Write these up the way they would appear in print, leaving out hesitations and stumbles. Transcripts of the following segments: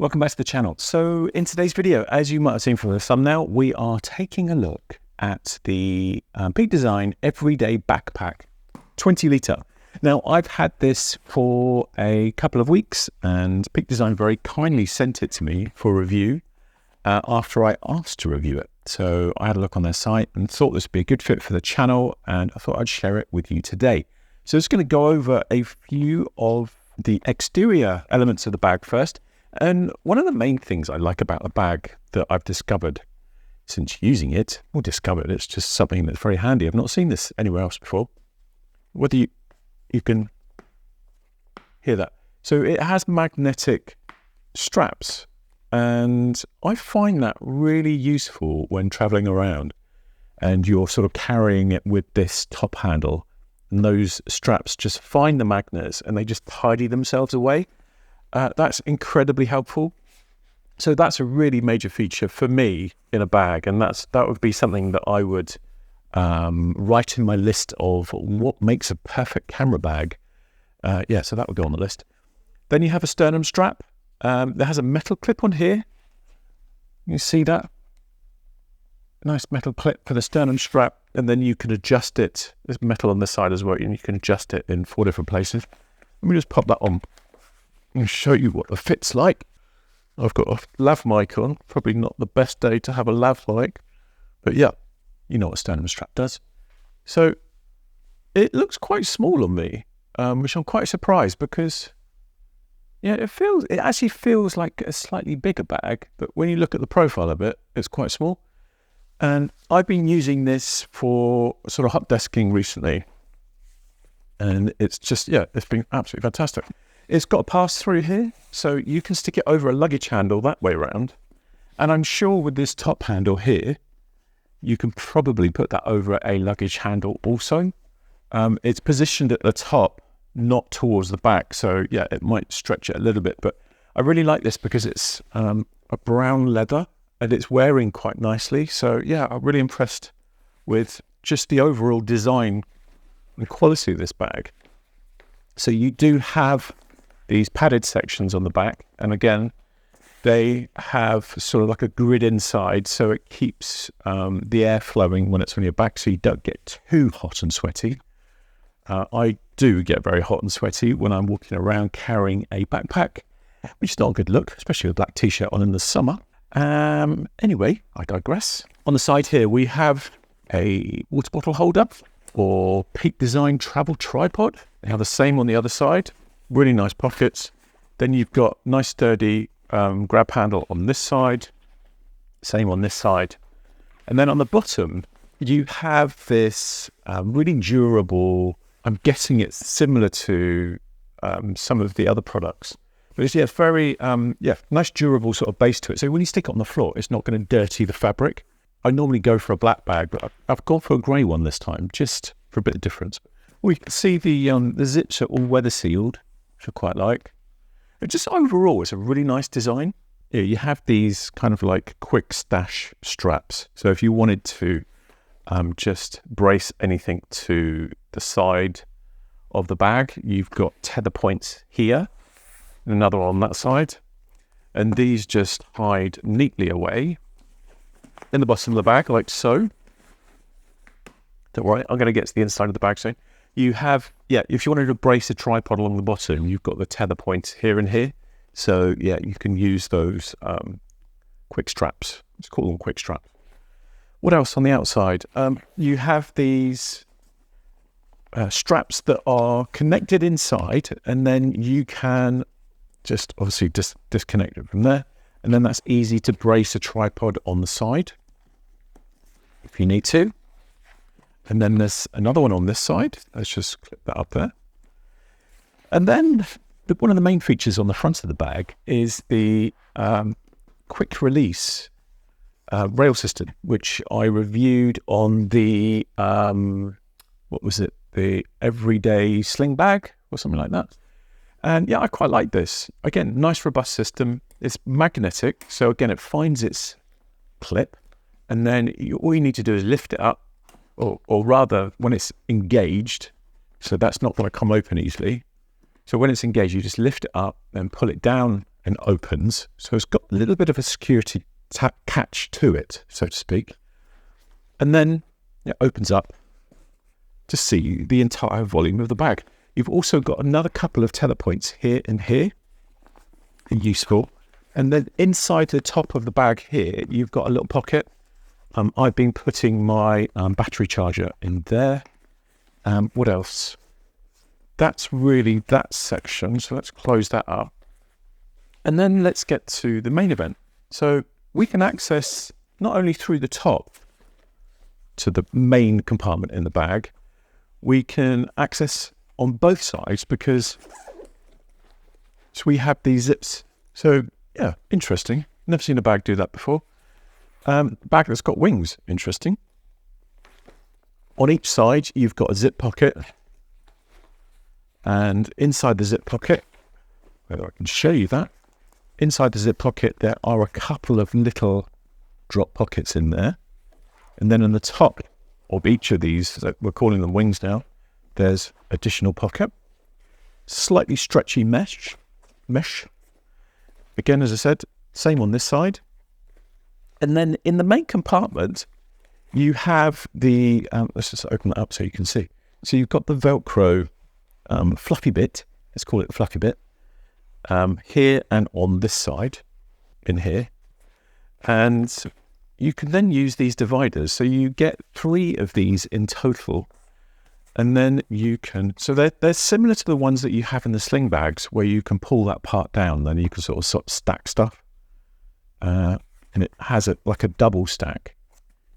Welcome back to the channel. So in today's video, as you might have seen from the thumbnail, we are taking a look at the Peak Design Everyday Backpack 20 litre. Now I've had this for a couple of weeks and Peak Design very kindly sent it to me for review after I asked to review it. So I had a look on their site and thought this would be a good fit for the channel, and I thought I'd share it with you today. So I'm just going to go over a few of the exterior elements of the bag first. And one of the main things I like about the bag that I've discovered since using it, or discovered, it's just something that's very handy. I've not seen this anywhere else before. Whether you can hear that. So it has magnetic straps, and I find that really useful when traveling around and you're sort of carrying it with this top handle, and those straps just find the magnets and they just tidy themselves away. That's incredibly helpful. So that's a really major feature for me in a bag, and that would be something that I would write in my list of what makes a perfect camera bag. Yeah, so that would go on the list. Then you have a sternum strap. There has a metal clip on here. You see that? Nice metal clip for the sternum strap, and then you can adjust it. There's metal on this side as well, and you can adjust it in 4 different places. Let me just pop that on and show you what the fit's like. I've got a lav mic on, probably not the best day to have a lav mic, but yeah, you know what a sternum strap does. So it looks quite small on me, which I'm quite surprised because, yeah, it actually feels like a slightly bigger bag, but when you look at the profile of it, it's quite small. And I've been using this for sort of hot desking recently, and it's just, yeah, it's been absolutely fantastic. It's got a pass-through here, so you can stick it over a luggage handle that way around. And I'm sure with this top handle here, you can probably put that over a luggage handle also. It's positioned at the top, not towards the back. So yeah, it might stretch it a little bit, but I really like this because it's a brown leather and it's wearing quite nicely. So yeah, I'm really impressed with just the overall design and quality of this bag. So you do have these padded sections on the back, and again, they have sort of like a grid inside, so it keeps the air flowing when it's on your back, so you don't get too hot and sweaty. I do get very hot and sweaty when I'm walking around carrying a backpack, which is not a good look, especially with a black t-shirt on in the summer. Anyway, I digress. On the side here, we have a water bottle holder or Peak Design travel tripod. They have the same on the other side. Really nice pockets. Then you've got nice sturdy grab handle on this side. Same on this side. And then on the bottom, you have this really durable, I'm guessing it's similar to some of the other products. But it's, yeah, very, nice durable sort of base to it. So when you stick it on the floor, it's not going to dirty the fabric. I normally go for a black bag, but I've gone for a grey one this time, just for a bit of difference. Well, you can see the zips are all weather sealed, which I quite like. But just overall, it's a really nice design. Yeah, you have these kind of like quick stash straps. So if you wanted to just brace anything to the side of the bag, you've got tether points here and another on that side. And these just hide neatly away in the bottom of the bag, like so. Don't worry, I'm going to get to the inside of the bag soon. You have, yeah, if you wanted to brace a tripod along the bottom, you've got the tether points here and here. So yeah, you can use those quick straps. Let's call them quick straps. What else on the outside? You have these straps that are connected inside, and then you can just obviously disconnect it from there. And then that's easy to brace a tripod on the side if you need to. And then there's another one on this side. Let's just clip that up there. And then one of the main features on the front of the bag is the quick release rail system, which I reviewed on the, what was it? The Everyday Sling Bag or something like that. And yeah, I quite like this. Again, nice robust system. It's magnetic. So again, it finds its clip, and then all you need to do is lift it up, or rather when it's engaged, so that's not going to come open easily. So when it's engaged, you just lift it up and pull it down and opens. So it's got a little bit of a security catch to it, so to speak. And then it opens up to see the entire volume of the bag. You've also got another couple of tether points here and here, useful. And then inside the top of the bag here, you've got a little pocket. I've been putting my battery charger in there. What else? That's really that section. So let's close that up. And then let's get to the main event. So we can access not only through the top to the main compartment in the bag, we can access on both sides because we have these zips. So yeah, interesting. Never seen a bag do that before. Bag that's got wings, interesting. On each side, you've got a zip pocket. And inside the zip pocket, whether I can show you that, inside the zip pocket, there are a couple of little drop pockets in there. And then on the top of each of these, we're calling them wings now, there's additional pocket. Slightly stretchy mesh. Again, as I said, same on this side. And then in the main compartment, you have the, let's just open that up so you can see. So you've got the Velcro fluffy bit, let's call it the fluffy bit, here and on this side, in here. And you can then use these dividers. So you get 3 of these in total. And then you can, so they're similar to the ones that you have in the sling bags where you can pull that part down, then you can sort of stack stuff. And it has like a double stack.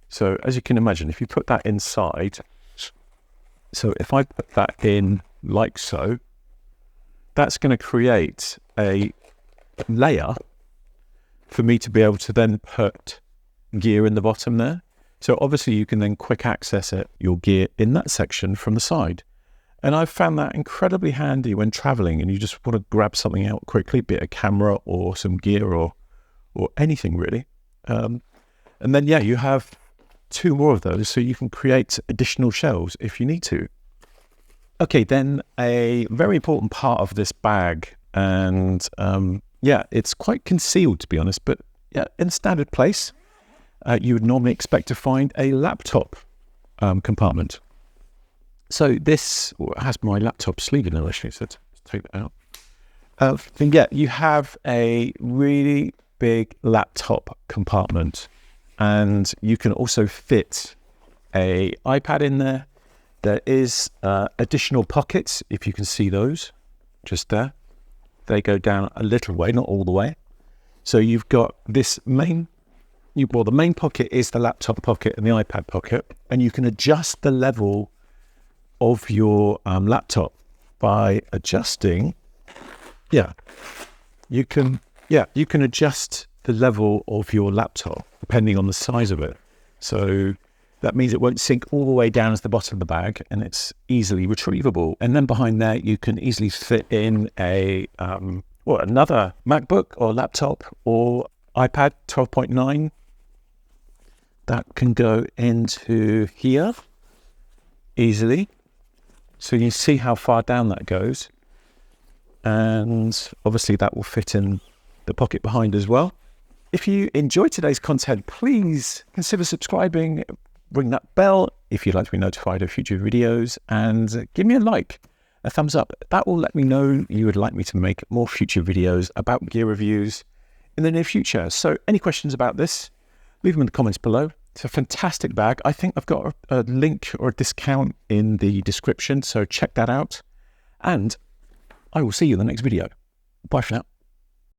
So as you can imagine, if you put that inside, so if I put that in like so, that's going to create a layer for me to be able to then put gear in the bottom there. So obviously you can then quick access your gear in that section from the side. And I've found that incredibly handy when traveling and you just want to grab something out quickly, be it a camera or some gear or anything really. And then, yeah, you have 2 more of those so you can create additional shelves if you need to. Okay, then a very important part of this bag, and yeah, it's quite concealed to be honest, but yeah, in a standard place, you would normally expect to find a laptop compartment. So this has my laptop sleeve in it actually, so let's take that out. Then yeah, you have a really big laptop compartment, and you can also fit a iPad in there. There is additional pockets, if you can see those, just there. They go down a little way, not all the way. So you've got this main, well, the main pocket is the laptop pocket and the iPad pocket, and you can adjust the level of your laptop by adjusting. You can adjust the level of your laptop depending on the size of it. So that means it won't sink all the way down to the bottom of the bag, and it's easily retrievable. And then behind there, you can easily fit in another MacBook or laptop or iPad 12.9. That can go into here easily. So you can see how far down that goes. And obviously that will fit in the pocket behind as well. If you enjoyed today's content, please consider subscribing, ring that bell if you'd like to be notified of future videos, and give me a like, a thumbs up. That will let me know you would like me to make more future videos about gear reviews in the near future. So any questions about this, leave them in the comments below. It's a fantastic bag. I think I've got a link or a discount in the description, so check that out. And I will see you in the next video. Bye for now.